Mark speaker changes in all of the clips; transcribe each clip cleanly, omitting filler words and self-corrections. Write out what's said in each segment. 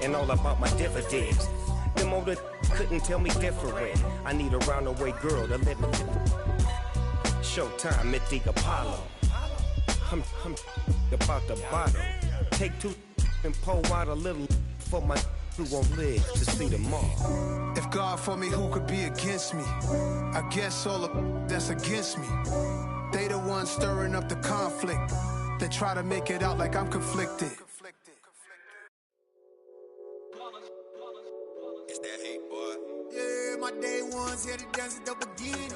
Speaker 1: and all about my dividends. Them older couldn't tell me different. I need a roundaway girl to live with. Showtime at the Apollo. I'm about the bottom. Take two and pour out a little for my who won't live to see tomorrow.
Speaker 2: If God for me, who could be against me? I guess all of that's against me. They the ones stirring up the conflict. They try to make it out like I'm conflicted.
Speaker 3: It's that hate, boy.
Speaker 4: Yeah, my day ones here to dance at the beginning.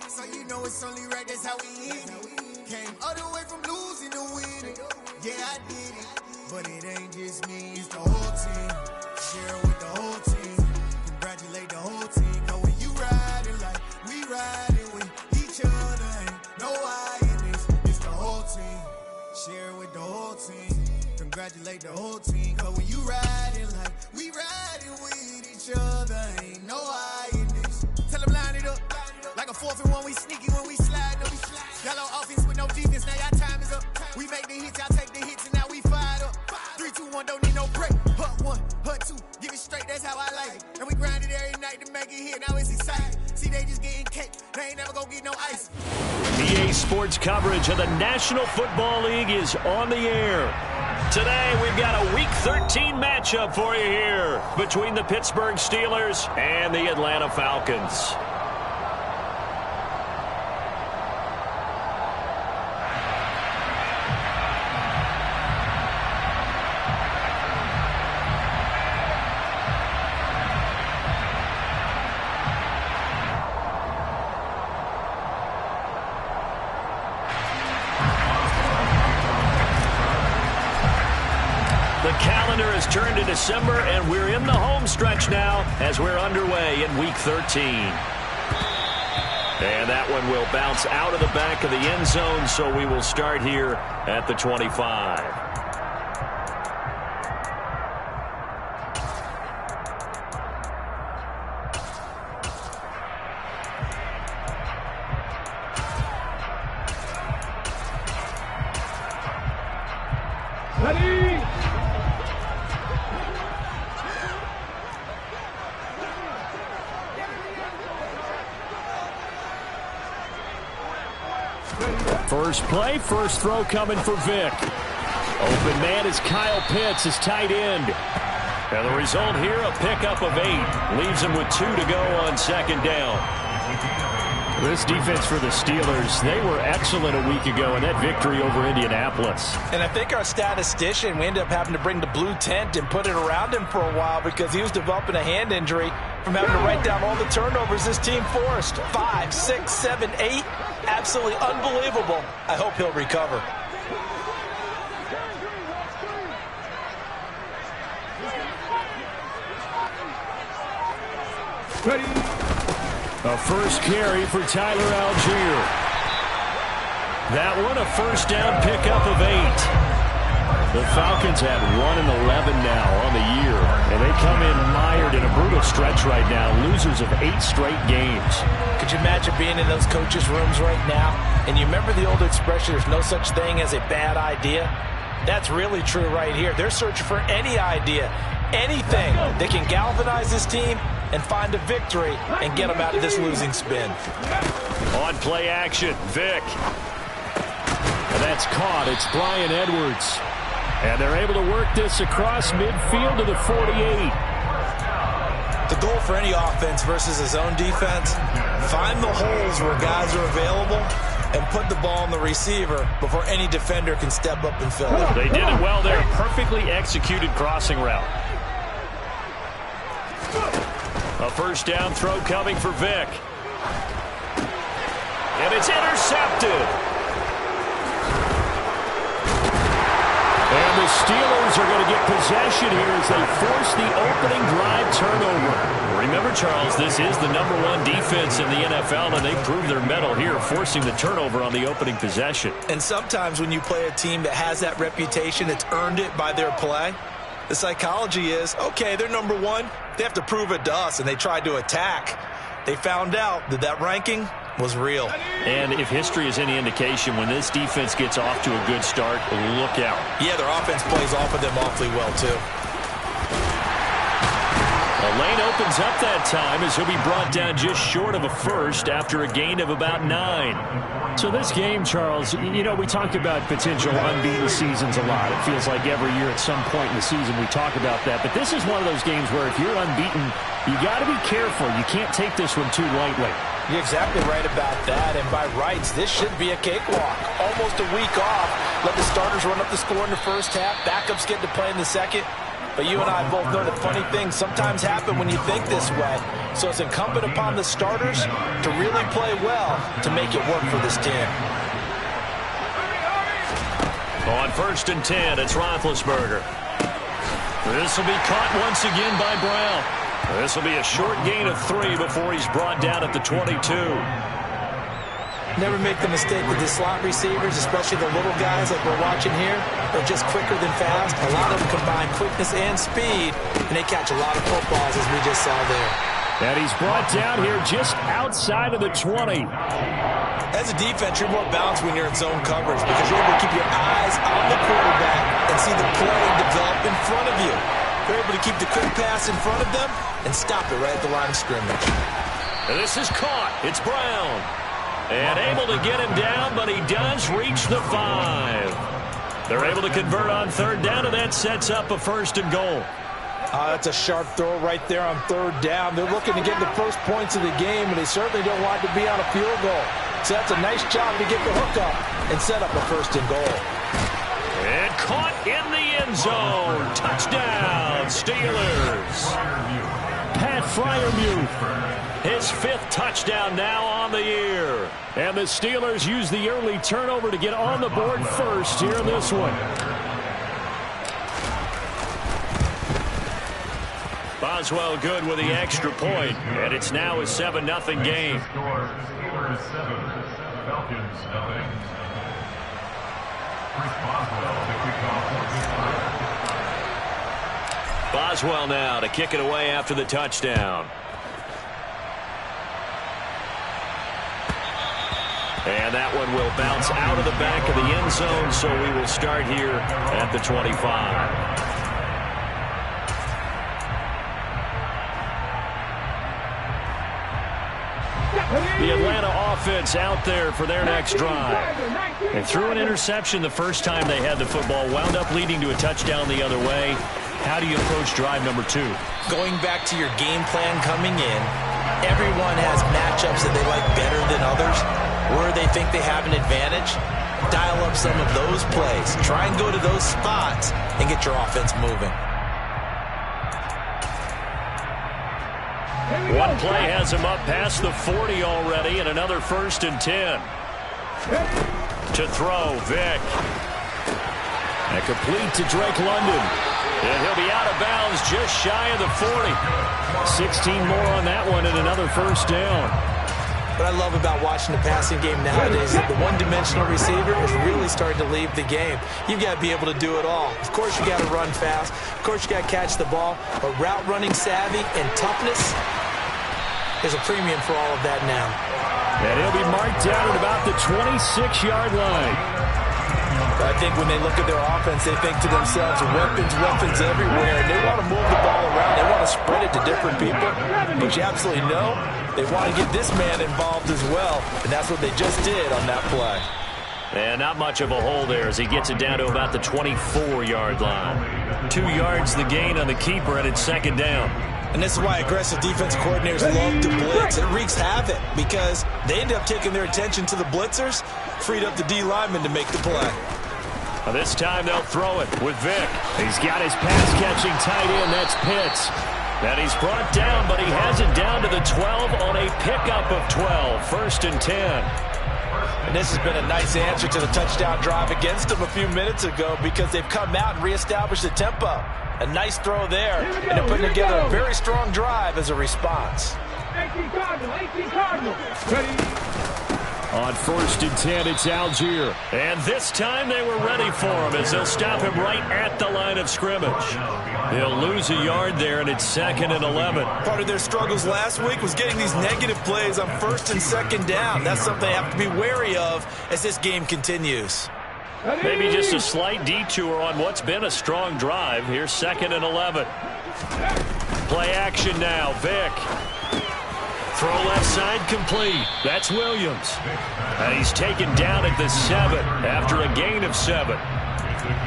Speaker 4: So you know it's only right, that's how we end it. Came all the way from losing to winning. Yeah, I did it. But it ain't just me, it's the whole team. Share with the whole team. Congratulate the whole team. Cause when you riding like we riding with each other, ain't no I in this. It's the whole team. Share with the whole team. Congratulate the whole team. Cause when you riding like we riding with each other, ain't no I in this. Tell them line it up. Like a 4th and 1, we sneaky when we slide. No, we slide. Got no offense with no defense, now y'all time is up. We make the hits, y'all take the hits, and now we fired up. 3, 2, 1, don't need no break. Hut 1, hut 2, give it straight, that's how I like it. And we grind it every night to make it here, now it's exciting. See, they just getting cake, they ain't never gonna get no ice.
Speaker 5: EA Sports coverage of the National Football League is on the air. Today, we've got a Week 13 matchup for you here between the Pittsburgh Steelers and the Atlanta Falcons. The calendar has turned to December, and we're in the home stretch now as we're underway in Week 13. And that one will bounce out of the back of the end zone, so we will start here at the 25. First play, first throw coming for Vic. Open man is Kyle Pitts, his tight end. And the result here, a pickup of 8. Leaves him with 2 to go on second down. This defense for the Steelers, they were excellent a week ago in that victory over Indianapolis.
Speaker 6: And I think our statistician, we ended up having to bring the blue tent and put it around him for a while because he was developing a hand injury from having to write down all the turnovers this team forced. 5, 6, 7, 8. Absolutely unbelievable. I hope he'll recover.
Speaker 5: Ready. A first carry for Tyler Algier. That one a first down pickup of 8. The Falcons have 1-11 now on the year, and they come in mired in a brutal stretch right now, losers of 8 straight games.
Speaker 6: Could you imagine being in those coaches' rooms right now? And you remember the old expression, there's no such thing as a bad idea? That's really true right here. They're searching for any idea, anything that can galvanize this team and find a victory and get them out of this losing spin.
Speaker 5: On play action, Vic. And that's caught. It's Bryan Edwards. And they're able to work this across midfield to the 48.
Speaker 6: The goal for any offense versus a zone defense, find the holes where guys are available and put the ball on the receiver before any defender can step up and fill it.
Speaker 5: They did it well there. Perfectly executed crossing route. A first down throw coming for Vic. And it's intercepted. And the Steelers are going to get possession here as they force the opening drive turnover. Remember, Charles, this is the #1 defense in the NFL, and they proved their mettle here, forcing the turnover on the opening possession.
Speaker 6: And sometimes when you play a team that has that reputation, it's earned it by their play. The psychology is, okay, they're #1. They have to prove it to us, and they tried to attack. They found out that that ranking was real.
Speaker 5: And if history is any indication, when this defense gets off to a good start, look out.
Speaker 6: Yeah, their offense plays off of them awfully well, too.
Speaker 5: The lane opens up that time as he'll be brought down just short of a first after a gain of about 9.
Speaker 3: So this game, Charles, you know, we talk about potential unbeaten seasons a lot. It feels like every year at some point in the season we talk about that. But this is one of those games where if you're unbeaten, you got to be careful. You can't take this one too lightly.
Speaker 6: You're exactly right about that, and by rights, this should be a cakewalk. Almost a week off. Let the starters run up the score in the first half. Backups get to play in the second. But you and I both know that funny things sometimes happen when you think this way. So it's incumbent upon the starters to really play well to make it work for this team.
Speaker 5: On 1st and 10, it's Roethlisberger. This will be caught once again by Brown. This will be a short gain of 3 before he's brought down at the 22.
Speaker 6: Never make the mistake with the slot receivers, especially the little guys like we're watching here. They're just quicker than fast. A lot of them combine quickness and speed, and they catch a lot of footballs, as we just saw there.
Speaker 3: And he's brought down here just outside of the 20.
Speaker 6: As a defense, you're more balanced when you're in zone coverage because you're able to keep your eyes on the quarterback and see the play develop in front of you. You're able to keep the quick pass in front of them and stop it right at the line of scrimmage.
Speaker 5: And this is caught. It's Brown. And able to get him down, but he does reach the 5. They're able to convert on 3rd down, and that sets up a 1st and goal.
Speaker 6: That's a sharp throw right there on 3rd down. They're looking to get the first points of the game, and they certainly don't want to be on a field goal. So that's a nice job to get the hook up and set up a 1st and goal.
Speaker 5: And caught in the end zone. Touchdown, Steelers.
Speaker 3: Pat Freiermuth.
Speaker 5: His 5th touchdown now on the year.
Speaker 3: And the Steelers use the early turnover to get on the board first here in this one.
Speaker 5: Boswell good with the extra point, and it's now a 7-0 game.
Speaker 7: Steelers 7, Falcons 0. Boswell to kick off.
Speaker 5: Boswell now to kick it away after the touchdown. And that one will bounce out of the back of the end zone, so we will start here at the 25. The Atlanta offense out there for their next drive. They threw an interception the first time they had the football, wound up leading to a touchdown the other way. How do you approach drive number 2?
Speaker 6: Going back to your game plan coming in, everyone has matchups that they like better than others, where they think they have an advantage. Dial up some of those plays. Try and go to those spots and get your offense moving.
Speaker 5: One play has him up past the 40 already, and another 1st and 10. To throw, Vick.
Speaker 3: And complete to Drake London.
Speaker 5: And he'll be out of bounds just shy of the 40.
Speaker 3: 16 more on that one and another 1st down.
Speaker 6: What I love about watching the passing game nowadays is that the one-dimensional receiver is really starting to leave the game. You've got to be able to do it all. Of course, you got to run fast. Of course, you got to catch the ball. But route running savvy and toughness, there's a premium for all of that now.
Speaker 3: And he'll be marked down at about the 26-yard line.
Speaker 6: I think when they look at their offense, they think to themselves, weapons everywhere. And they want to move the ball around. They want to spread it to different people. But you absolutely know they want to get this man involved as well. And that's what they just did on that play.
Speaker 5: And not much of a hole there as he gets it down to about the 24-yard line. 2 yards the gain on the keeper, and it's 2nd down.
Speaker 6: And this is why aggressive defensive coordinators love to blitz. It wreaks havoc because they end up taking their attention to the blitzers, freed up the D lineman to make the play.
Speaker 5: This time they'll throw it with Vick.
Speaker 3: He's got his pass-catching tight end. That's Pitts.
Speaker 5: And he's brought down, but he has it down to the 12 on a pickup of 12. 1st and 10.
Speaker 6: And this has been a nice answer to the touchdown drive against them a few minutes ago because they've come out and reestablished the tempo. A nice throw there, and they're putting together a very strong drive as a response.
Speaker 7: 18 Cardinal. Ready.
Speaker 3: On 1st and 10, it's Algier.
Speaker 5: And this time they were ready for him as they'll stop him right at the line of scrimmage. He'll lose a yard there, and it's 2nd and 11.
Speaker 6: Part of their struggles last week was getting these negative plays on 1st and 2nd down. That's something they have to be wary of as this game continues.
Speaker 5: Maybe just a slight detour on what's been a strong drive. Here's 2nd and 11. Play action now. Vick. Throw left side complete. That's Williams. And he's taken down at the 7 after a gain of 7.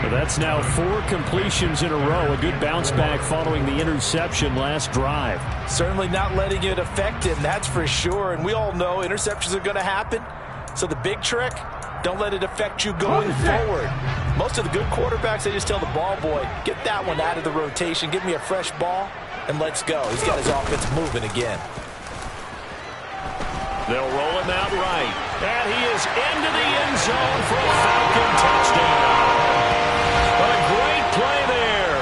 Speaker 3: Well, that's now 4 completions in a row. A good bounce back following the interception last drive.
Speaker 6: Certainly not letting it affect him, that's for sure. And we all know interceptions are going to happen. So the big trick, don't let it affect you going forward. Most of the good quarterbacks, they just tell the ball boy, get that one out of the rotation, give me a fresh ball, and let's go. He's got his offense moving again.
Speaker 5: They'll roll him out right. And he is into the end zone for a Falcon touchdown. But a great play there.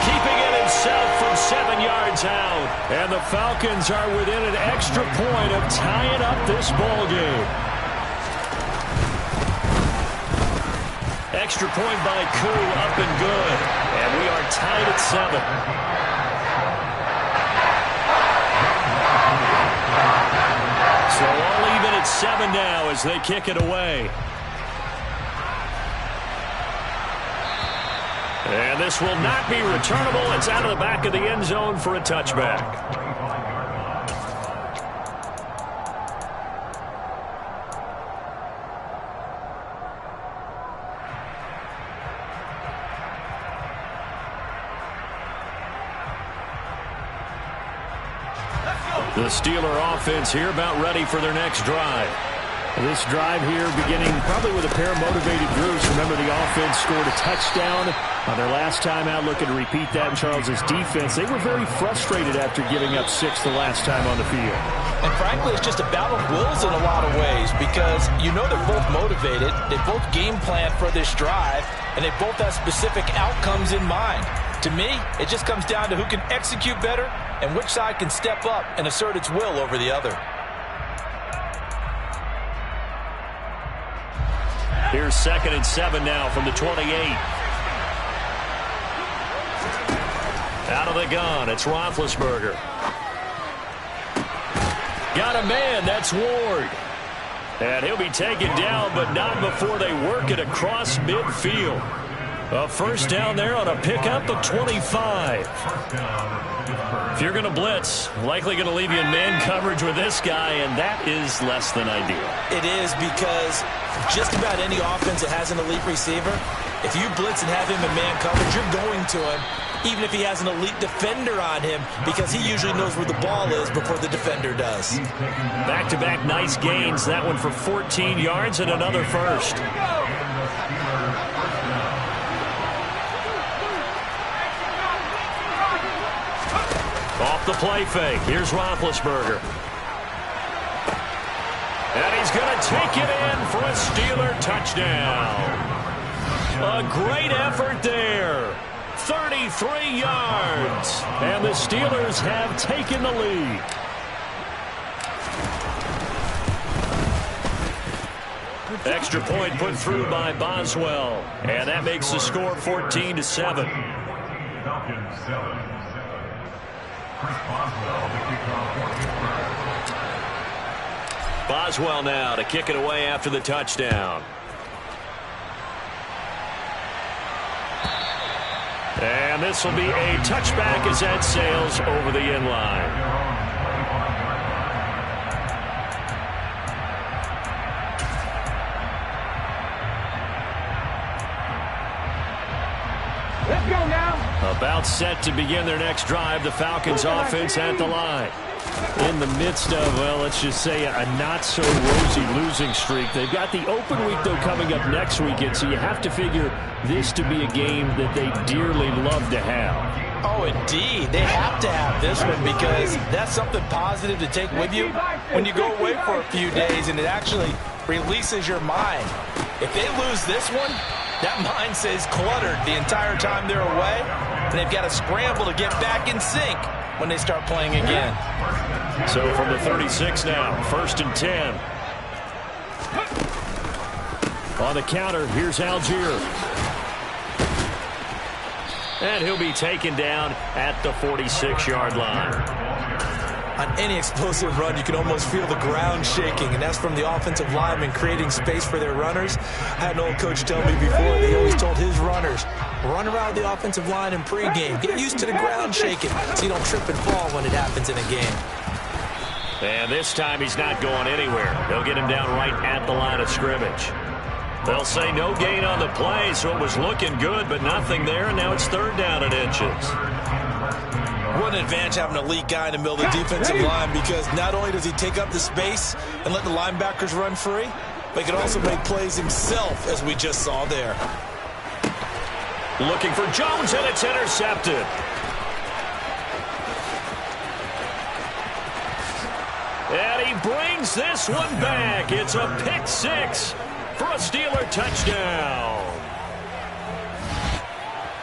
Speaker 5: Keeping it himself from 7 yards out. And the Falcons are within an extra point of tying up this ball game. Extra point by Koo, up and good. And we are tied at 7. So all even at 7 now as they kick it away. And this will not be returnable. It's out of the back of the end zone for a touchback. The Steeler offense here about ready for their next drive.
Speaker 3: This drive here beginning probably with a pair of motivated groups. Remember, the offense scored a touchdown on their last time out. Looking to repeat that in Charles's defense. They were very frustrated after giving up 6 the last time on the field.
Speaker 6: And frankly, it's just a battle of wills in a lot of ways because you know they're both motivated. They both game plan for this drive, and they both have specific outcomes in mind. To me, it just comes down to who can execute better and which side can step up and assert its will over the other.
Speaker 5: Here's 2nd and 7 now from the 28. Out of the gun, it's Roethlisberger. Got a man, that's Ward. And he'll be taken down, but not before they work it across midfield. A first down there on a pickup of 25. If you're going to blitz, likely going to leave you in man coverage with this guy, and that is less than ideal.
Speaker 6: It is because just about any offense that has an elite receiver, if you blitz and have him in man coverage, you're going to him, even if he has an elite defender on him, because he usually knows where the ball is before the defender does.
Speaker 5: Back-to-back nice gains. That one for 14 yards and another first. Off the play fake. Here's Roethlisberger. And he's going to take it in for a Steeler touchdown. A great effort there. 33 yards. And the Steelers have taken the lead. Extra point put through by Boswell. And that makes the score 14-7.
Speaker 7: Falcons 7.
Speaker 5: Boswell now to kick it away after the touchdown. And this will be a touchback as that sails over the end line.
Speaker 7: Let's go now.
Speaker 5: About set to begin their next drive. The Falcons offense at the line.
Speaker 3: In the midst of, well, let's just say a not-so-rosy losing streak. They've got the open week, though, coming up next weekend, so you have to figure this to be a game that they dearly love to have.
Speaker 6: Oh, indeed. They have to have this one because that's something positive to take with you when you go away for a few days, and it actually releases your mind. If they lose this one, that mind stays cluttered the entire time they're away, and they've got to scramble to get back in sync when they start playing again.
Speaker 5: So from the 36 now, 1st and 10.
Speaker 3: On the counter, here's Algier.
Speaker 5: And he'll be taken down at the 46-yard line.
Speaker 6: On any explosive run, you can almost feel the ground shaking, and that's from the offensive linemen creating space for their runners. I had an old coach tell me before, he always told his runners, Run around the offensive line in pregame. Get used to the ground shaking so you don't trip and fall when it happens in a game.
Speaker 5: And this time he's not going anywhere. They'll get him down right at the line of scrimmage. They'll say no gain on the play, so it was looking good, but nothing there, and now it's 3rd down and inches.
Speaker 6: What an advantage having an elite guy in the middle of the defensive line, because not only does he take up the space and let the linebackers run free, but he can also make plays himself, as we just saw there.
Speaker 5: Looking for Jones, and it's intercepted. And he brings this one back. It's a pick 6 for a Steeler touchdown.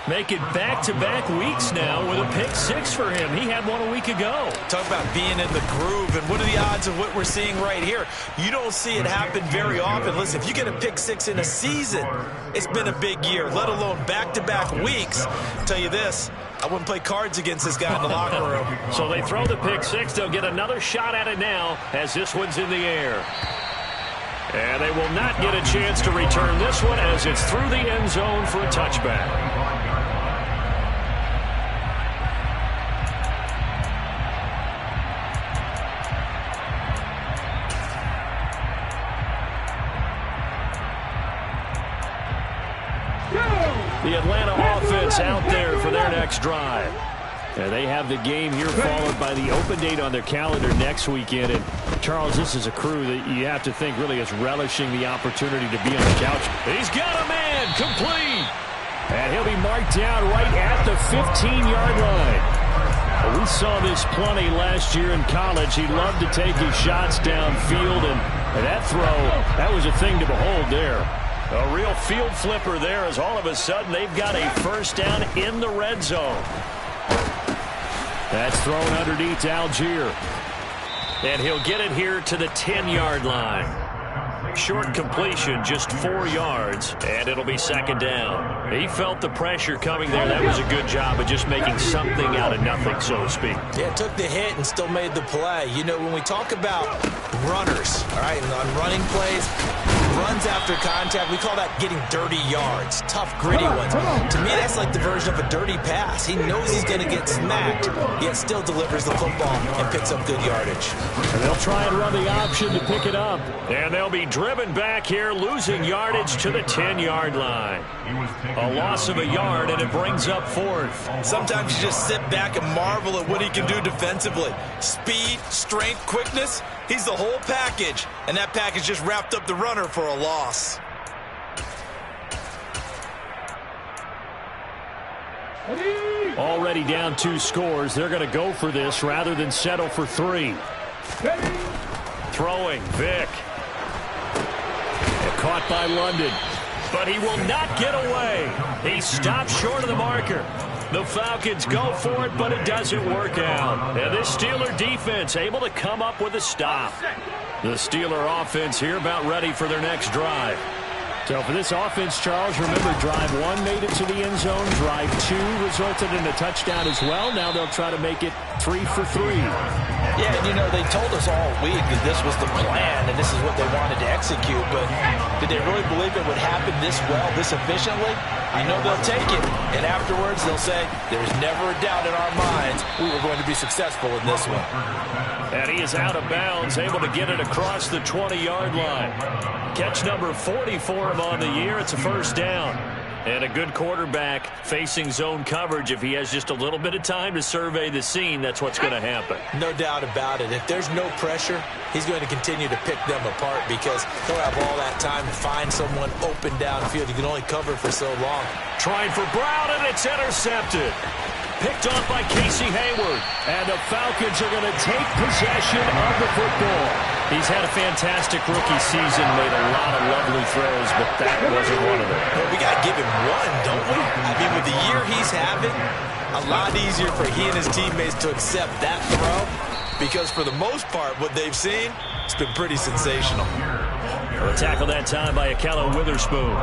Speaker 5: Make it back-to-back weeks now with a pick 6 for him. He had one a week ago.
Speaker 6: Talk about being in the groove, and what are the odds of what we're seeing right here? You don't see it happen very often. Listen, if you get a pick 6 in a season, it's been a big year, let alone back-to-back weeks. I'll tell you this, I wouldn't play cards against this guy in the locker room.
Speaker 5: So they throw the pick 6. They'll get another shot at it now as this one's in the air. And they will not get a chance to return this one as it's through the end zone for a touchback. The Atlanta offense out there for their next drive. And they have the game here followed by the open date on their calendar next weekend. And, Charles, this is a crew that you have to think really is relishing the opportunity to be on the couch. He's got a man complete. And he'll be marked down right at the 15-yard line. We saw this plenty last year in college. He loved to take his shots downfield. And that throw, that was a thing to behold there. A real field flipper there as all of a sudden they've got a first down in the red zone. That's thrown underneath to Algier. And he'll get it here to the 10-yard line. Short completion, just 4 yards, and it'll be 2nd down. He felt the pressure coming there. That was a good job of just making something out of nothing, so to speak.
Speaker 6: Yeah, took the hit and still made the play. You know, when we talk about runners, all right, on running plays, runs after contact, we call that getting dirty yards, tough, gritty ones. To me, that's like the version of a dirty pass. He knows he's going to get smacked, yet still delivers the football and picks up good yardage.
Speaker 5: And they'll try and run the option to pick it up. And they'll be driven back here, losing yardage to the 10-yard line. A loss of a yard, and it brings up 4th.
Speaker 6: Sometimes you just sit back and marvel at what he can do defensively. Speed, strength, quickness, he's the whole package. And that package just wrapped up the runner for a loss.
Speaker 5: Already down 2 scores. They're going to go for this rather than settle for 3. Throwing, Vick. Caught by London, but he will not get away. He stops short of the marker. The Falcons go for it, but it doesn't work out. And this Steeler defense able to come up with a stop. The Steeler offense here about ready for their next drive. So for this offense, Charles, remember drive 1 made it to the end zone. Drive 2 resulted in a touchdown as well. Now they'll try to make it 3 for 3.
Speaker 6: Yeah, and you know, they told us all week that this was the plan and this is what they wanted to execute, but did they really believe it would happen this well, this efficiently? I know they'll take it, and afterwards they'll say, there's never a doubt in our minds we were going to be successful in this one.
Speaker 5: And he is out of bounds, able to get it across the 20-yard line. Catch number 40 for him on the year. It's a first down. And a good quarterback facing zone coverage. If he has just a little bit of time to survey the scene, that's what's going to happen.
Speaker 6: No doubt about it. If there's no pressure, he's going to continue to pick them apart because he'll have all that time to find someone open downfield. He can only cover for so long.
Speaker 5: Trying for Brown, and it's intercepted. Picked off by Casey Hayward. And the Falcons are going to take possession of the football. He's had a fantastic rookie season, made a lot of lovely throws, but that wasn't one of them.
Speaker 6: Well, we got to give him one, don't we? I mean, with the year he's having, a lot easier for he and his teammates to accept that throw because for the most part, what they've seen, it's been pretty sensational.
Speaker 5: A tackle that time by Akello Witherspoon.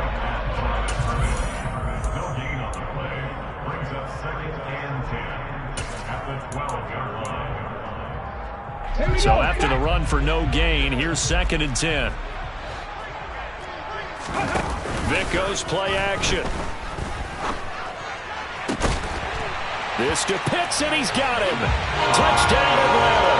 Speaker 5: So after the run for no gain, here's 2nd and 10. Vick goes play action. This to Pitts, and he's got him. Touchdown, Atlanta.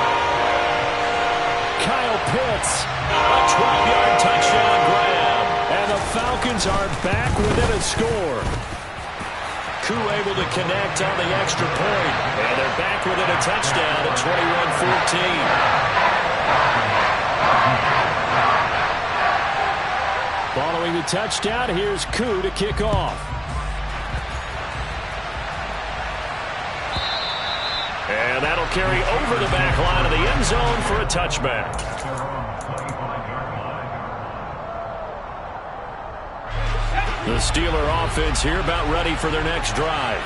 Speaker 5: Kyle Pitts, a 12-yard touchdown grab. And the Falcons are back within a score. Koo able to connect on the extra point. And they're back within a touchdown at 21-14. Following the touchdown, here's Koo to kick off. And that'll carry over the back line of the end zone for a touchback. The Steeler offense here about ready for their next drive.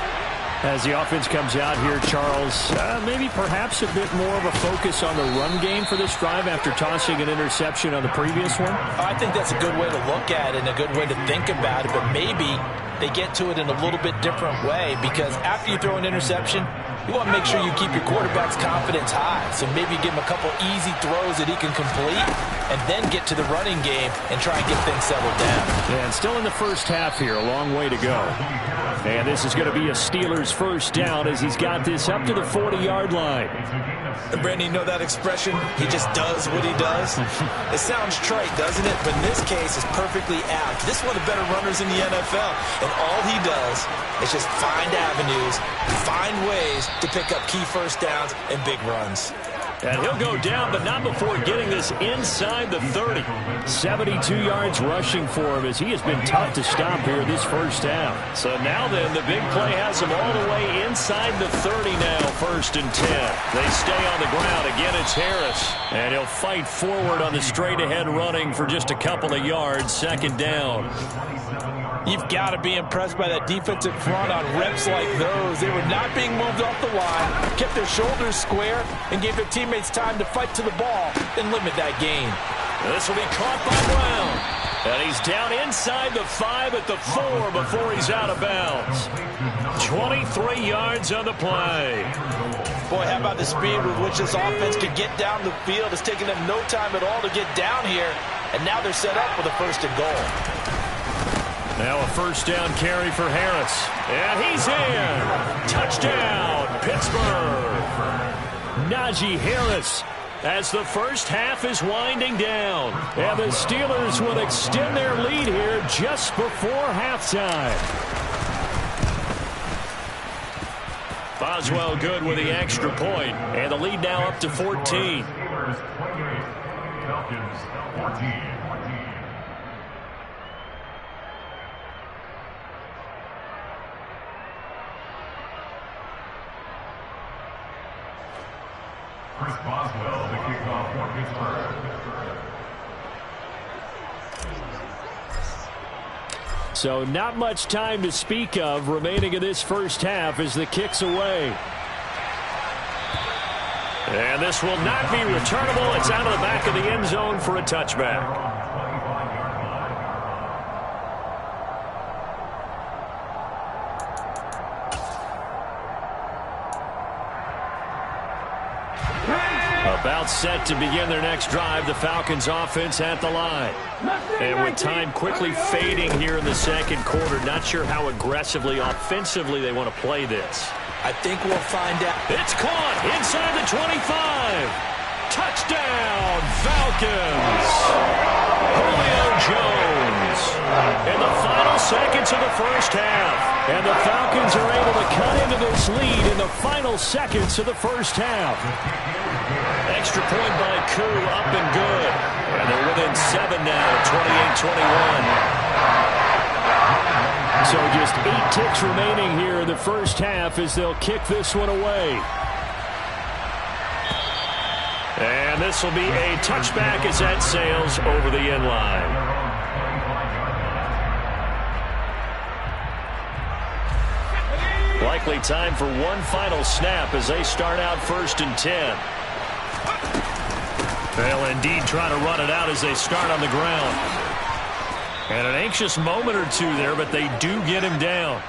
Speaker 5: As the offense comes out here, Charles, maybe perhaps a bit more of a focus on the run game for this drive after tossing an interception on the previous one?
Speaker 6: I think that's a good way to look at it and a good way to think about it, but maybe they get to it in a little bit different way, because after you throw an interception, you want to make sure you keep your quarterback's confidence high. So maybe give him a couple easy throws that he can complete and then get to the running game and try and get things settled down.
Speaker 5: Yeah, and still in the first half here, a long way to go. And this is going to be a Steelers first down as he's got this up to the 40-yard line.
Speaker 6: And Brandon, you know that expression? He just does what he does. It sounds trite, doesn't it? But in this case, it's perfectly apt. This is one of the better runners in the NFL. And all he does is just find avenues, find ways to pick up key first downs and big runs.
Speaker 5: And he'll go down, but not before getting this inside the 30. 72 yards rushing for him as he has been tough to stop here this first half. So now then, the big play has him all the way inside the 30 now, 1st and 10. They stay on the ground. Again, it's Harris. And he'll fight forward on the straight-ahead running for just a couple of yards, 2nd down.
Speaker 6: You've got to be impressed by that defensive front on reps like those. They were not being moved off the line, kept their shoulders square, and gave their teammates time to fight to the ball and limit that gain.
Speaker 5: This will be caught by Brown. And he's down inside the 5 at the 4 before he's out of bounds. 23 yards on the play.
Speaker 6: Boy, how about the speed with which this offense can get down the field? It's taken them no time at all to get down here, and now they're set up with a 1st and goal.
Speaker 5: Now a 1st down carry for Harris. And he's in. Touchdown, Pittsburgh. Najee Harris as the first half is winding down. And the Steelers will extend their lead here just before halftime. Boswell good with the extra point. And the lead now up to 14.
Speaker 7: Falcons 14. Chris Boswell to kick off for Pittsburgh.
Speaker 5: So not much time to speak of remaining in this first half as the kick's away. And this will not be returnable. It's out of the back of the end zone for a touchback. About set to begin their next drive, the Falcons offense at the line. And with time quickly fading here in the 2nd quarter, not sure how aggressively, offensively they want to play this.
Speaker 6: I think we'll find out.
Speaker 5: It's caught inside the 25. Touchdown, Falcons. Julio Jones. In the final seconds of the first half. And the Falcons are able to cut into this lead in the final seconds of the first half. Extra point by Koo, up and good. And they're within 7 now, 28-21. So just 8 ticks remaining here in the first half as they'll kick this one away. And this will be a touchback as that sails over the end line. Likely time for one final snap as they start out 1st and 10. They'll indeed try to run it out as they start on the ground. And an anxious moment or two there, but they do get him down.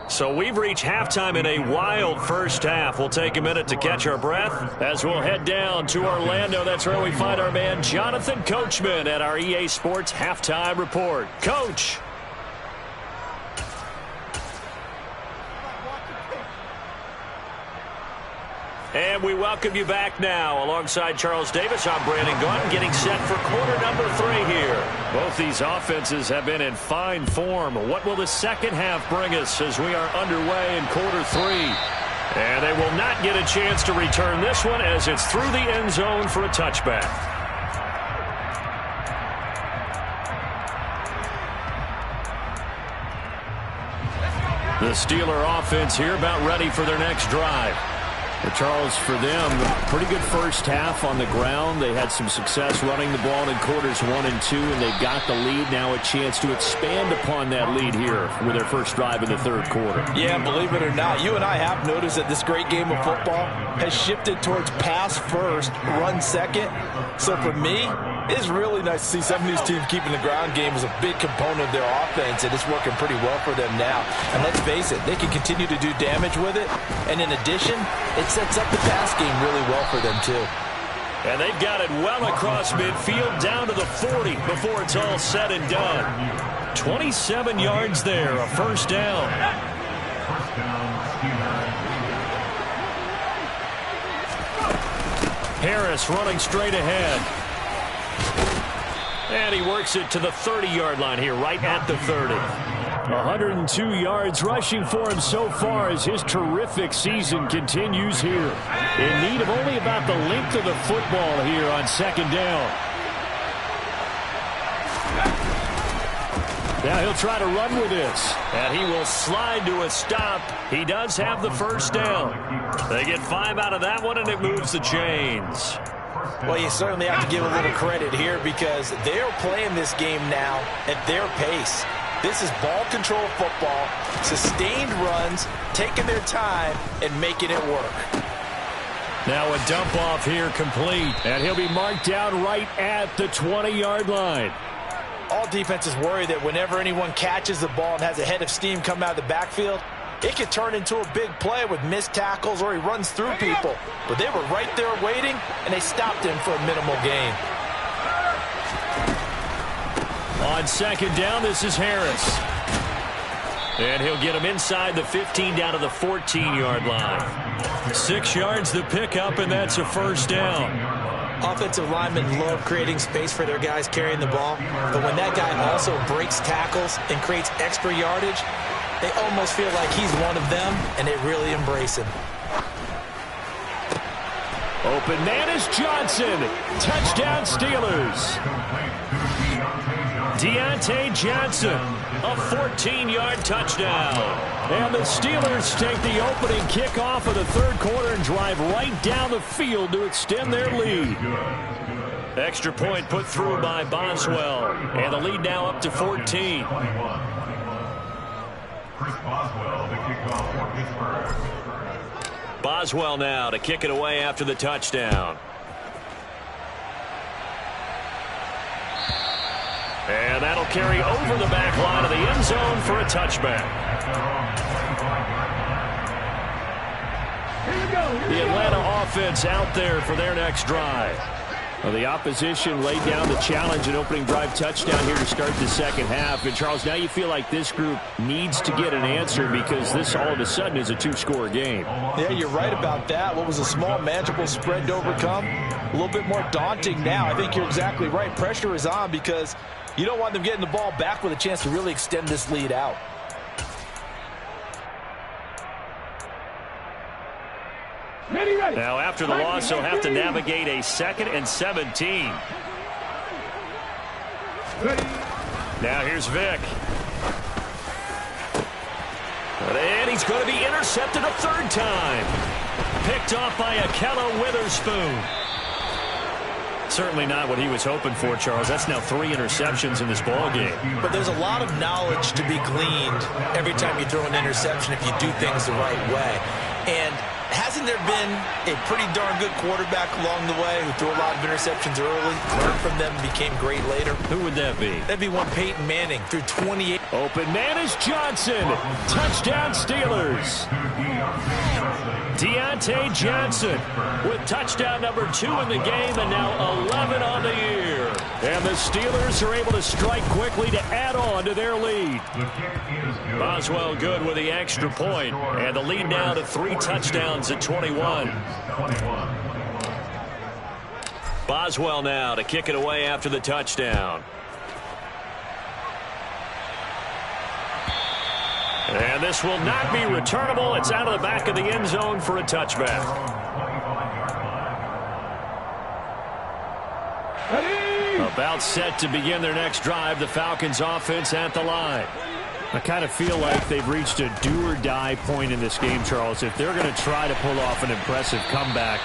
Speaker 5: So we've reached halftime in a wild first half. We'll take a minute to catch our breath as we'll head down to Orlando. That's where we find our man Jonathan Coachman at our EA Sports Halftime Report. Coach. And we welcome you back now. Alongside Charles Davis, I'm Brandon Gaudin, getting set for quarter number 3 here. Both these offenses have been in fine form. What will the second half bring us as we are underway in quarter 3? And they will not get a chance to return this one as it's through the end zone for a touchback. The Steeler offense here about ready for their next drive. But Charles, for them, pretty good first half on the ground. They had some success running the ball in quarters 1 and 2, and they've got the lead. Now a chance to expand upon that lead here with their first drive in the third quarter.
Speaker 6: Yeah, believe it or not, you and I have noticed that this great game of football has shifted towards pass first, run second. So for me, it's really nice to see some of these teams keeping the ground game as a big component of their offense, and it's working pretty well for them now. And let's face it, they can continue to do damage with it. And in addition, it sets up the pass game really well for them too.
Speaker 5: And they've got it well across midfield down to the 40 before it's all said and done. 27 yards there, a first down. Harris running straight ahead. And he works it to the 30-yard line here, right at the 30. 102 yards rushing for him so far as his terrific season continues here. In need of only about the length of the football here on second down. Now he'll try to run with this. And he will slide to a stop. He does have the first down. They get 5 out of that one, and it moves the chains.
Speaker 6: Well, you certainly have to give a little credit here because they're playing this game now at their pace. This is ball control football, sustained runs, taking their time, and making it work.
Speaker 5: Now a dump off here complete, and he'll be marked down right at the 20-yard line.
Speaker 6: All defenses worry that whenever anyone catches the ball and has a head of steam come out of the backfield, it could turn into a big play with missed tackles or he runs through people. But they were right there waiting, and they stopped him for a minimal gain.
Speaker 5: On second down, this is Harris. And he'll get him inside the 15 down to the 14-yard line. 6 yards the pickup, and that's a first down.
Speaker 6: Offensive linemen love creating space for their guys carrying the ball. But when that guy also breaks tackles and creates extra yardage, they almost feel like he's one of them, and they really embrace him.
Speaker 5: Open man is Johnson. Touchdown Steelers. Deontay Johnson, a 14-yard touchdown. And the Steelers take the opening kickoff of the third quarter and drive right down the field to extend their lead. Extra point put through by Boswell. And the lead now up to 14. Boswell now to kick it away after the touchdown. And that'll carry over the back line of the end zone for a touchback. The Atlanta offense out there for their next drive. Well, the opposition laid down the challenge and opening drive touchdown here to start the second half. And, Charles, now you feel like this group needs to get an answer because this all of a sudden is a 2-score game.
Speaker 6: Yeah, you're right about that. What was a small, manageable spread to overcome, a little bit more daunting now. I think you're exactly right. Pressure is on because you don't want them getting the ball back with a chance to really extend this lead out.
Speaker 5: Now, after the loss, they'll have to navigate a 2nd and 17. Now, here's Vick. And he's going to be intercepted a third time. Picked off by Akella Witherspoon. Certainly not what he was hoping for, Charles. That's now 3 interceptions in this ball game.
Speaker 6: But there's a lot of knowledge to be gleaned every time you throw an interception if you do things the right way. And hasn't there been a pretty darn good quarterback along the way who threw a lot of interceptions early, learned from them, and became great later?
Speaker 5: Who would that be?
Speaker 6: That'd be one Peyton Manning, threw 28.
Speaker 5: Open man is Johnson. Touchdown Steelers. Deontay Johnson with touchdown number 2 in the game and now 11 on the year.
Speaker 3: And the Steelers are able to strike quickly to add on to their lead.
Speaker 5: Boswell good with the extra point, and the lead now to 3 touchdowns at 21. Boswell now to kick it away after the touchdown. And this will not be returnable. It's out of the back of the end zone for a touchback. About set to begin their next drive, the Falcons offense at the line.
Speaker 3: I kind of feel like they've reached a do-or-die point in this game, Charles. If they're going to try to pull off an impressive comeback,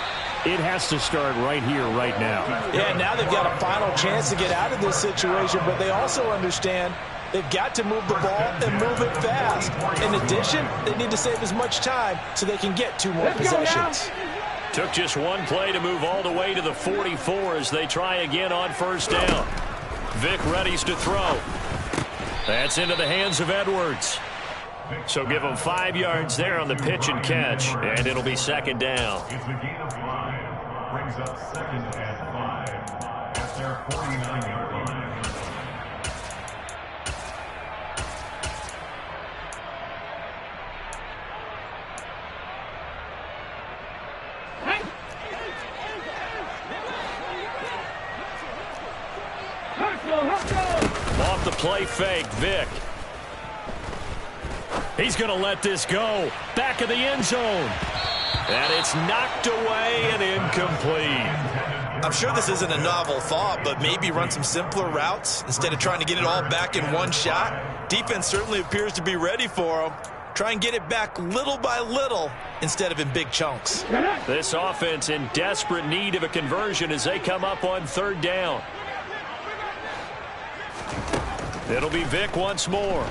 Speaker 3: it has to start right here, right now.
Speaker 6: Yeah, now they've got a final chance to get out of this situation, but they also understand they've got to move the ball and move it fast. In addition, they need to save as much time so they can get 2 more possessions.
Speaker 5: Took just 1 play to move all the way to the 44 as they try again on first down. Vic readies to throw. That's into the hands of Edwards. So give him 5 yards there on the pitch and catch, and it'll be second down.
Speaker 7: It's a gain of 5. Brings up second and 5 at their 49-yard line.
Speaker 5: Off the play fake, Vic. He's going to let this go. Back of the end zone. And it's knocked away and incomplete.
Speaker 6: I'm sure this isn't a novel thought, but maybe run some simpler routes instead of trying to get it all back in one shot. Defense certainly appears to be ready for him. Try and get it back little by little instead of in big chunks.
Speaker 5: This offense in desperate need of a conversion as they come up on third down. It'll be Vic once more.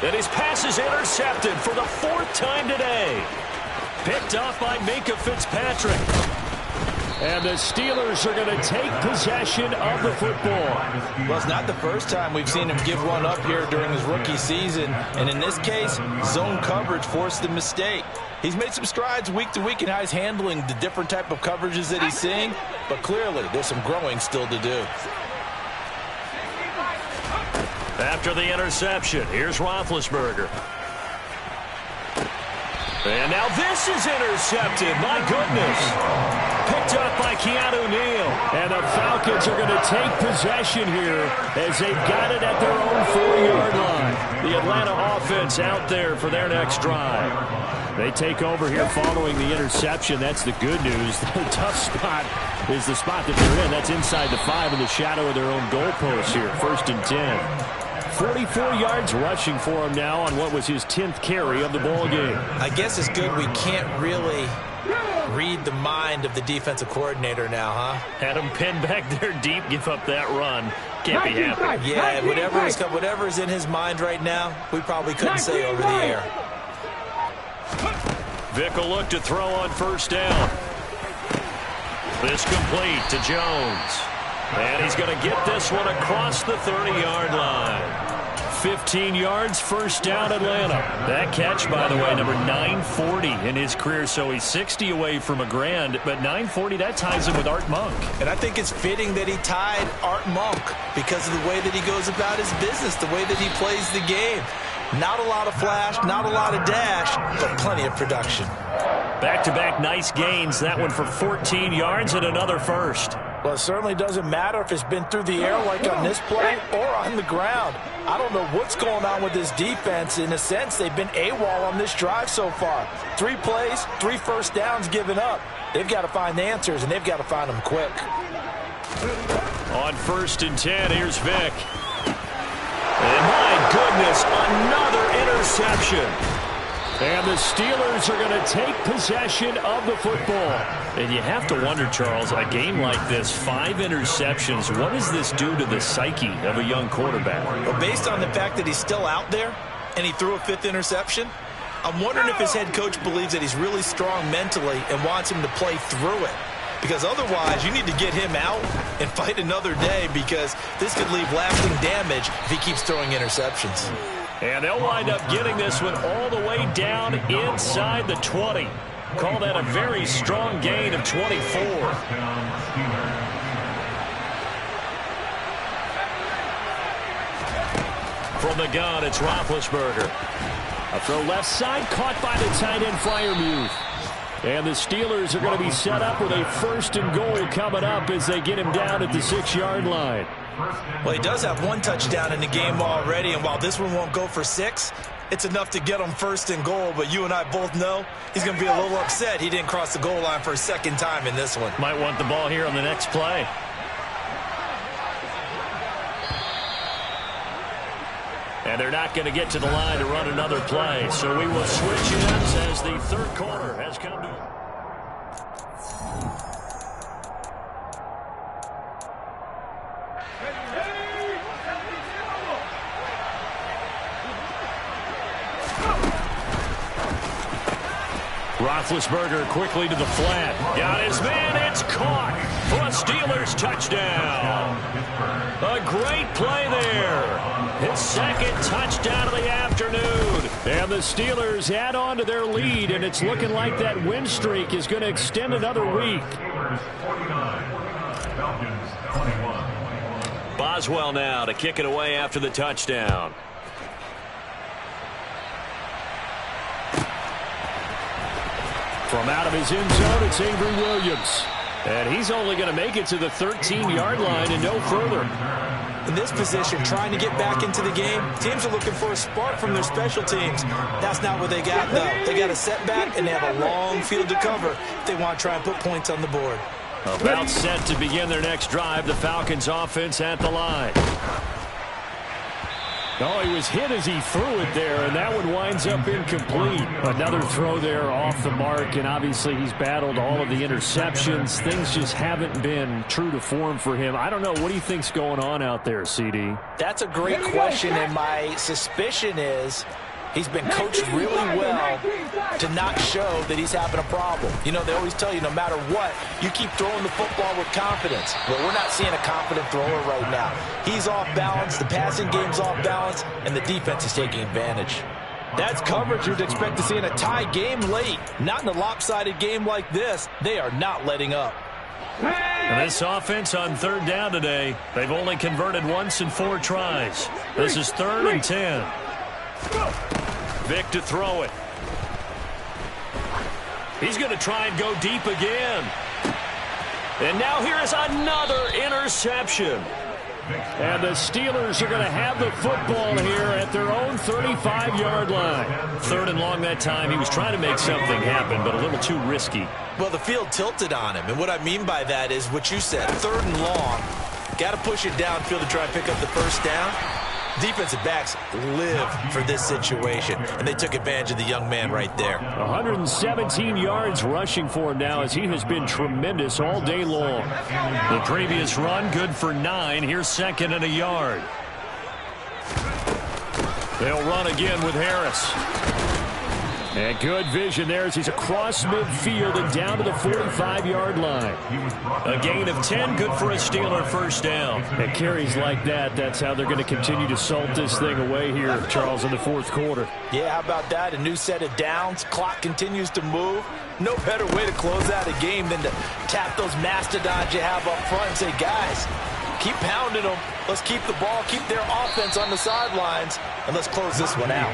Speaker 5: And his pass is intercepted for the 4th time today. Picked off by Minkah Fitzpatrick.
Speaker 3: And the Steelers are going to take possession of the football.
Speaker 6: Well, it's not the first time we've seen him give one up here during his rookie season. And in this case, zone coverage forced the mistake. He's made some strides week to week in how he's handling the different type of coverages that he's seeing. But clearly, there's some growing still to do.
Speaker 5: After the interception, here's Roethlisberger. And now this is intercepted. My goodness. Picked up by Keanu Neal.
Speaker 3: And the Falcons are going to take possession here as they've got it at their own 4-yard line.
Speaker 5: The Atlanta offense out there for their next drive.
Speaker 3: They take over here following the interception. That's the good news. The tough spot is the spot that they're in. That's inside the 5 in the shadow of their own goalpost here. 1st and 10. 44 yards rushing for him now on what was his 10th carry of the ball game.
Speaker 6: I guess it's good we can't really read the mind of the defensive coordinator now, huh?
Speaker 5: Had him pinned back there deep, give up that run. Can't be happy.
Speaker 6: Yeah, whatever is in his mind right now, we probably couldn't say over the air.
Speaker 5: Vic will look to throw on first down. This complete to Jones. And he's going to get this one across the 30-yard line. 15 yards, first down, Atlanta. That catch, by the way, number 940 in his career, so he's 60 away from a grand, but 940, that ties him with Art Monk.
Speaker 6: And I think it's fitting that he tied Art Monk because of the way that he goes about his business, the way that he plays the game. Not a lot of flash, not a lot of dash, but plenty of production.
Speaker 5: Back-to-back nice gains, that one for 14 yards and another first.
Speaker 6: Well, it certainly doesn't matter if it's been through the air like on this play or on the ground. I don't know what's going on with this defense. In a sense, they've been AWOL on this drive so far. 3 plays, 3 first downs given up. They've got to find the answers, and they've got to find them quick.
Speaker 5: On 1st and 10, here's Vic. And my goodness, another interception.
Speaker 3: And the Steelers are going to take possession of the football.
Speaker 5: And you have to wonder, Charles, a game like this, 5 interceptions, what does this do to the psyche of a young quarterback?
Speaker 6: Well, based on the fact that he's still out there and he threw a 5th interception, I'm wondering if his head coach believes that he's really strong mentally and wants him to play through it. Because otherwise, you need to get him out and fight another day because this could leave lasting damage if he keeps throwing interceptions.
Speaker 5: And they'll wind up getting this one all the way down inside the 20. Call that a very strong gain of 24. From the gun, it's Roethlisberger. A throw left side, caught by the tight end Freiermuth. And the Steelers are going to be set up with a 1st and goal coming up as they get him down at the 6-yard line.
Speaker 6: Well, he does have 1 touchdown in the game already, and while this one won't go for 6, it's enough to get him 1st and goal. But you and I both know he's going to be a little upset he didn't cross the goal line for a 2nd time in this one.
Speaker 3: Might want the ball here on the next play. And they're not going to get to the line to run another play. So we will switch ends as the 3rd quarter has come to. Roethlisberger quickly to the flat. Got his man. It's caught for a Steelers touchdown. A great play there. His 2nd touchdown of the afternoon. And the Steelers add on to their lead, and it's looking like that win streak is going to extend another week.
Speaker 5: Boswell now to kick it away after the touchdown.
Speaker 3: From out of his end zone, it's Avery Williams. And he's only going to make it to the 13-yard line and no further.
Speaker 6: In this position, trying to get back into the game, teams are looking for a spark from their special teams. That's not what they got, though. They got a setback, and they have a long field to cover if they want to try and put points on the board.
Speaker 3: About set to begin their next drive, the Falcons offense at the line. Oh, he was hit as he threw it there, and that one winds up incomplete. Another throw there off the mark, and obviously he's battled all of the interceptions. Things just haven't been true to form for him. I don't know. What do you think's going on out there, CD?
Speaker 6: That's a great question, and my suspicion is he's been coached really well to not show that he's having a problem. You know, they always tell you no matter what, you keep throwing the football with confidence. Well, we're not seeing a confident thrower right now. He's off balance, the passing game's off balance, and the defense is taking advantage. That's coverage you'd expect to see in a tie game late. Not in a lopsided game like this. They are not letting up.
Speaker 3: And this offense on 3rd down today, they've only converted once in 4 tries. This is 3rd and 10.
Speaker 5: Vic to throw it. He's going to try and go deep again. And now here is another interception.
Speaker 3: And the Steelers are going to have the football here at their own 35-yard line.
Speaker 5: 3rd and long that time. He was trying to make something happen, but a little too risky.
Speaker 6: Well, the field tilted on him, and what I mean by that is what you said, 3rd and long. Got to push it downfield to try and pick up the 1st down. Defensive backs live for this situation, and they took advantage of the young man right there.
Speaker 3: 117 yards rushing for him now as he has been tremendous all day long.
Speaker 5: The previous run, good for 9. Here's 2nd and a yard.
Speaker 3: They'll run again with Harris. And good vision there as he's across midfield and down to the 45-yard line.
Speaker 5: A gain of 10, good for a Steeler 1st down.
Speaker 3: And carries like that, that's how they're going to continue to salt this thing away here, Charles, in the 4th quarter.
Speaker 6: Yeah, how about that? A new set of downs. Clock continues to move. No better way to close out a game than to tap those mastodons you have up front and say, guys, keep pounding them. Let's keep the ball, keep their offense on the sidelines, and let's close this one out.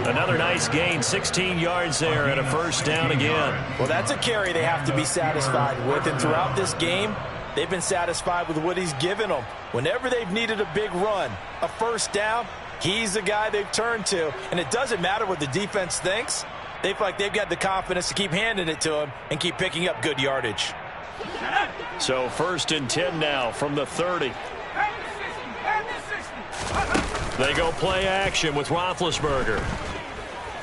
Speaker 5: Another nice gain, 16 yards there and a 1st down again.
Speaker 6: Well, that's a carry they have to be satisfied with, and throughout this game, they've been satisfied with what he's given them. Whenever they've needed a big run, a 1st down, he's the guy they've turned to, and it doesn't matter what the defense thinks. They feel like they've got the confidence to keep handing it to him and keep picking up good yardage.
Speaker 5: So 1st and 10 now from the 30. They go play action with Roethlisberger.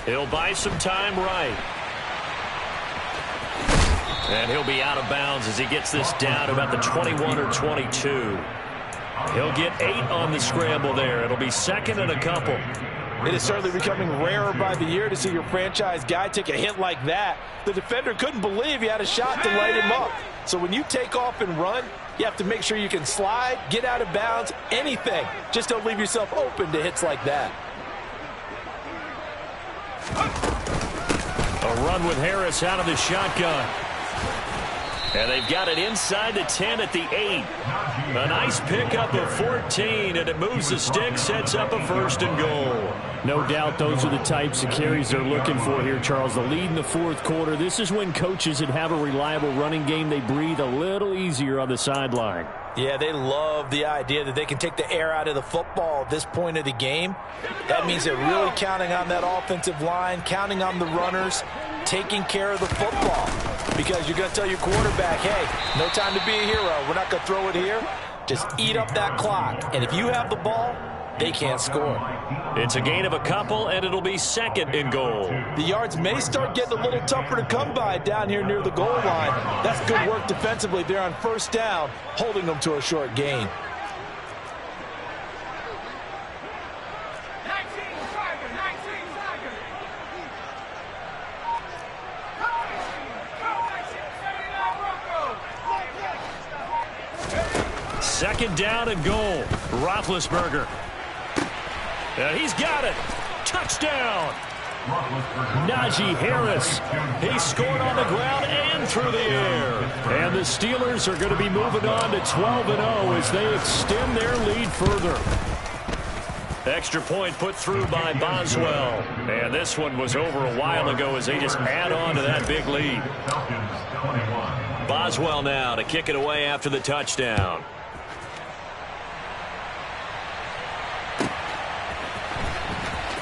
Speaker 5: He'll buy some time right. And he'll be out of bounds as he gets this down about the 21 or 22. He'll get 8 on the scramble there. It'll be 2nd and a couple.
Speaker 6: It is certainly becoming rarer by the year to see your franchise guy take a hit like that. The defender couldn't believe he had a shot to light him up. So when you take off and run, you have to make sure you can slide, get out of bounds, anything. Just don't leave yourself open to hits like that.
Speaker 5: A They'll run with Harris out of the shotgun. And they've got it inside the 10 at the 8. A nice pickup of 14, and it moves the stick, sets up a 1st and goal.
Speaker 3: No doubt those are the types of carries they're looking for here, Charles. The lead in the 4th quarter. This is when coaches that have a reliable running game, they breathe a little easier on the sideline.
Speaker 6: Yeah, they love the idea that they can take the air out of the football at this point of the game. That means they're really counting on that offensive line, counting on the runners, taking care of the football. Because you're going to tell your quarterback, hey, no time to be a hero. We're not going to throw it here. Just eat up that clock. And if you have the ball, they can't score.
Speaker 5: It's a gain of a couple, and it'll be 2nd and goal.
Speaker 6: The yards may start getting a little tougher to come by down here near the goal line. That's good work defensively there on 1st down, holding them to a short gain.
Speaker 5: Second down and goal. Roethlisberger. And he's got it. Touchdown. Najee Harris. He scored on the ground and through the air. And the Steelers are going to be moving on to 12-0 as they extend their lead further. Extra point put through by Boswell. And this one was over a while ago as they just add on to that big lead. Boswell now to kick it away after the touchdown.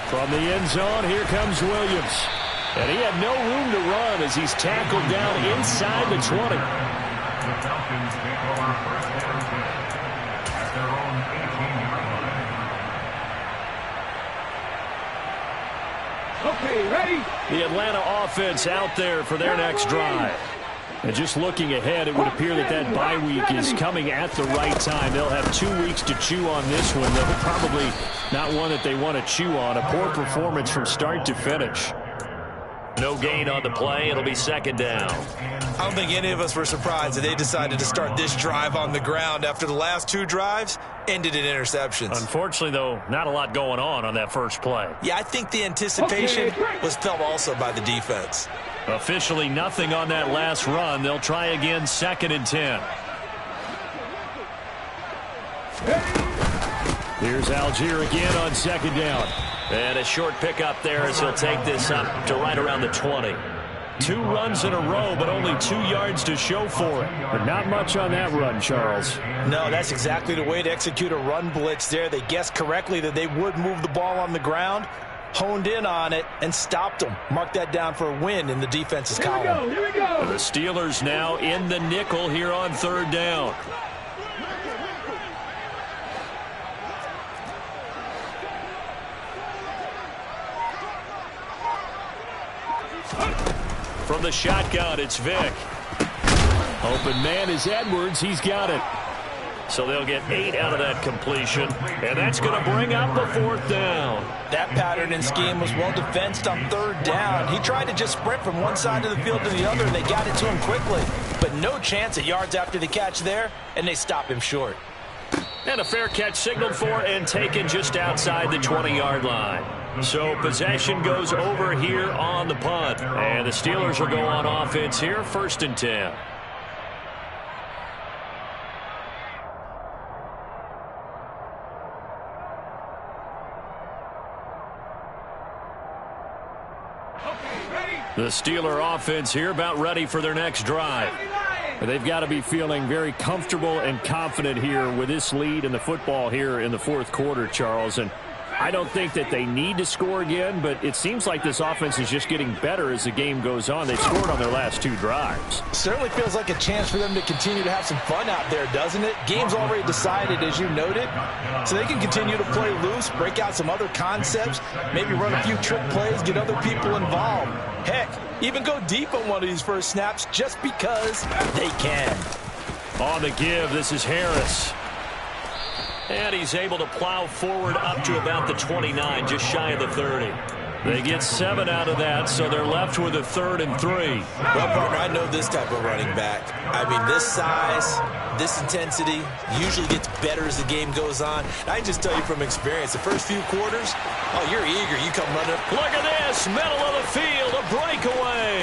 Speaker 5: From the end zone, here comes Williams. And he had no room to run as he's tackled down inside the 20.
Speaker 7: The Falcons take over 1st and 10 at their own 18-yard line.
Speaker 3: Okay, ready?
Speaker 5: The Atlanta offense out there for their next drive. And just looking ahead, it would appear that that bye week is coming at the right time. They'll have 2 weeks to chew on this one. They'll probably not one that they want to chew on. A poor performance from start to finish. No gain on the play. It'll be 2nd down.
Speaker 6: I don't think any of us were surprised that they decided to start this drive on the ground after the last 2 drives ended in interceptions.
Speaker 5: Unfortunately, though, not a lot going on that first play.
Speaker 6: Yeah, I think the anticipation was felt also by the defense.
Speaker 5: Officially nothing on that last run. They'll try again 2nd and 10. Here's Algier again on 2nd down. And a short pickup there as he'll take this up to right around the 20. 2 runs in a row, but only 2 yards to show for it.
Speaker 3: But not much on that run, Charles.
Speaker 6: No, that's exactly the way to execute a run blitz there. They guessed correctly that they would move the ball on the ground, honed in on it, and stopped them. Mark that down for a win in the defense's column.
Speaker 3: Here we go.
Speaker 5: The Steelers now in the nickel here on 3rd down. From the shotgun, it's Vick. Open man is Edwards. He's got it. So they'll get 8 out of that completion, and that's going to bring up a 4th down.
Speaker 6: That pattern and scheme was well defensed on 3rd down. He tried to just sprint from one side of the field to the other, and they got it to him quickly. But no chance at yards after the catch there, and they stop him short.
Speaker 5: And a fair catch signaled for and taken just outside the 20-yard line. So possession goes over here on the punt. And the Steelers will go on offense here, 1st and 10. The Steeler offense here about ready for their next drive.
Speaker 3: They've got to be feeling very comfortable and confident here with this lead in the football here in the 4th quarter, Charles. And I don't think that they need to score again, but it seems like this offense is just getting better as the game goes on. They've scored on their last 2 drives.
Speaker 6: Certainly feels like a chance for them to continue to have some fun out there, doesn't it? Game's already decided, as you noted, so they can continue to play loose, break out some other concepts, maybe run a few trick plays, get other people involved. Heck, even go deep on one of these first snaps just because they can.
Speaker 5: On the give, this is Harris. And he's able to plow forward up to about the 29, just shy of the 30. They get 7 out of that, so they're left with a 3rd and 3.
Speaker 6: Well, partner, I know this type of running back. I mean, this size, this intensity usually gets better as the game goes on. I can just tell you from experience, the first few quarters, oh, you're eager. You come running.
Speaker 5: Look at this, middle of the field, a breakaway.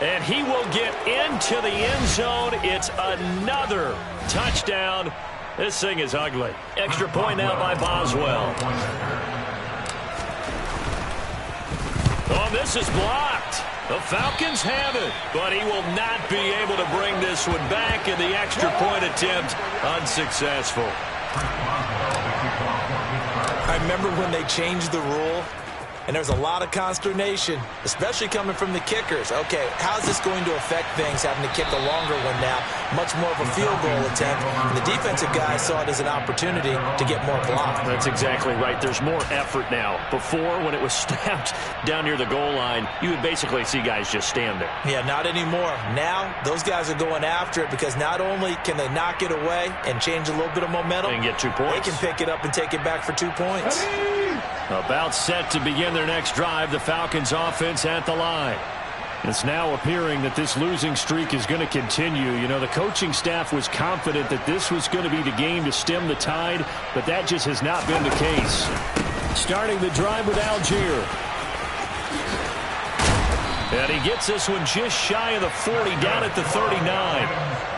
Speaker 5: And he will get into the end zone. It's another touchdown. This thing is ugly. Extra point now by Boswell. Oh, this is blocked. The Falcons have it, but he will not be able to bring this one back, and the extra point attempt unsuccessful.
Speaker 6: I remember when they changed the rule, and there was a lot of consternation, especially coming from the kickers. Okay, how's this going to affect things, having to kick a longer one now, much more of a field goal attempt? And the defensive guys saw it as an opportunity to get more block.
Speaker 5: That's exactly right. There's more effort now. Before, when it was snapped down near the goal line, you would basically see guys just stand there.
Speaker 6: Yeah, not anymore. Now, those guys are going after it because not only can they knock it away and change a little bit of momentum,
Speaker 5: and get 2 points.
Speaker 6: They can pick it up and take it back for 2 points.
Speaker 5: About set to begin their next drive, the Falcons offense at the line. It's now appearing that this losing streak is going to continue. You know, the coaching staff was confident that this was going to be the game to stem the tide, but that just has not been the case. Starting the drive with Algier. And he gets this one just shy of the 40, down at the 39.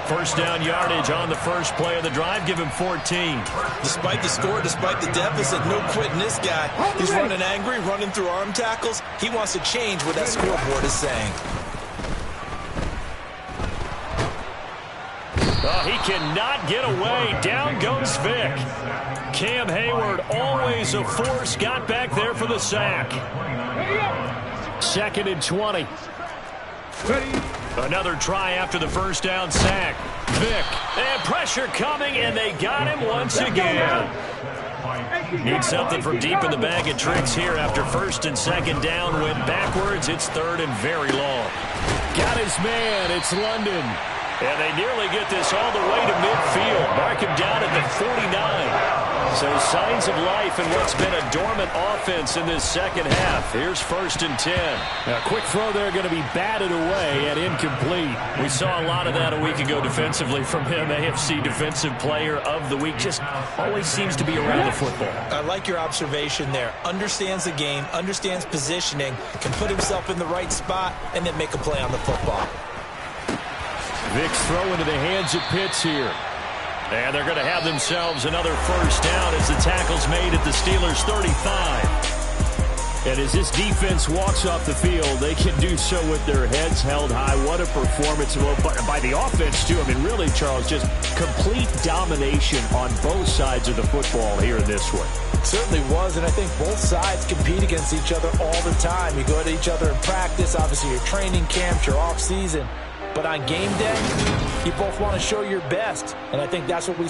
Speaker 5: First down yardage on the first play of the drive. Give him 14.
Speaker 6: Despite the score, despite the deficit, no quitting this guy. He's running angry, running through arm tackles. He wants to change what that scoreboard is saying.
Speaker 5: Oh, he cannot get away. Down goes Vic. Cam Hayward, always a force, got back there for the sack. 2nd and 20. Another try after the first down sack. Vic, and pressure coming, and they got him once again. Need something from deep in the bag of tricks here after 1st and 2nd down. Went backwards. It's 3rd and very long. Got his man. It's London. And they nearly get this all the way to midfield. Mark him down at the 49. So signs of life in what's been a dormant offense in this second half. Here's 1st and 10.
Speaker 3: A quick throw there going to be batted away and incomplete.
Speaker 5: We saw a lot of that a week ago defensively from him. AFC Defensive Player of the Week. Just always seems to be around the football.
Speaker 6: I like your observation there. Understands the game, understands positioning, can put himself in the right spot, and then make a play on the football.
Speaker 5: Vic's throw into the hands of Pitts here. And they're going to have themselves another first down as the tackle's made at the Steelers' 35.
Speaker 3: And as this defense walks off the field, they can do so with their heads held high. What a performance by the offense, too. I mean, really, Charles, just complete domination on both sides of the football here in this one.
Speaker 6: It certainly was, and I think both sides compete against each other all the time. You go at each other in practice, obviously your training camps, your off-season. But on game day, you both want to show your best, and I think that's what we